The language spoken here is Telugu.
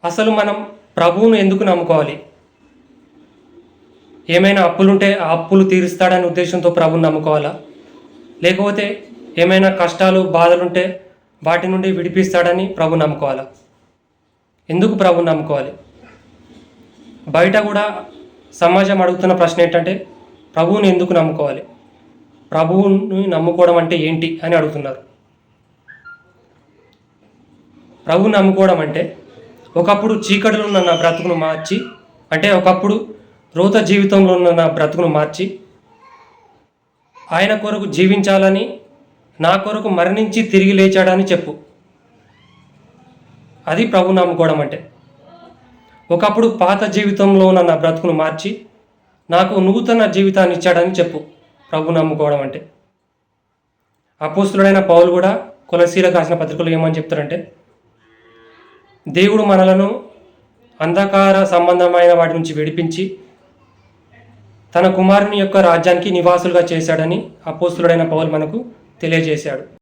అసలు మనం ప్రభువును ఎందుకు నమ్ముకోవాలి? ఏమైనా అప్పులుంటే ఆ అప్పులు తీరుస్తాడనే ఉద్దేశంతో ప్రభువుని నమ్ముకోవాలా? లేకపోతే ఏమైనా కష్టాలు, బాధలుంటే వాటి నుండి విడిపిస్తాడని ప్రభువుని నమ్ముకోవాలా? ఎందుకు ప్రభువుని నమ్ముకోవాలి? బయట కూడా సమాజం అడుగుతున్న ప్రశ్న ఏంటంటే, ప్రభువుని ఎందుకు నమ్ముకోవాలి? ప్రభువుని నమ్ముకోవడం అంటే ఏంటి అని అడుగుతున్నారు. ప్రభువుని నమ్ముకోవడం అంటే, ఒకప్పుడు చీకటిలో ఉన్న నా బ్రతుకును మార్చి, అంటే ఒకప్పుడు రోత జీవితంలో ఉన్న నా బ్రతుకును మార్చి, ఆయన కొరకు జీవించాలని, నా కొరకు మరణించి తిరిగి లేచాడని చెప్పు. అది ప్రభువుని నమ్ముకోవడం అంటే. ఒకప్పుడు పాత జీవితంలో ఉన్న నా బ్రతుకును మార్చి, నాకు నూతన జీవితాన్ని ఇచ్చాడని చెప్పు. ప్రభువుని నమ్ముకోవడం అంటే. అపోస్తులుడైన పౌలు కూడా కొలస్సీలకు రాసిన పత్రికలో ఏమని చెప్తారంటే, దేవుడు మనలను అంధకార సంబంధమైన వాటి నుంచి విడిపించి తన కుమారుని యొక్క రాజ్యానికి నివాసులుగా చేశాడని అపోస్తులుడైన పౌలు మనకు తెలియజేశాడు.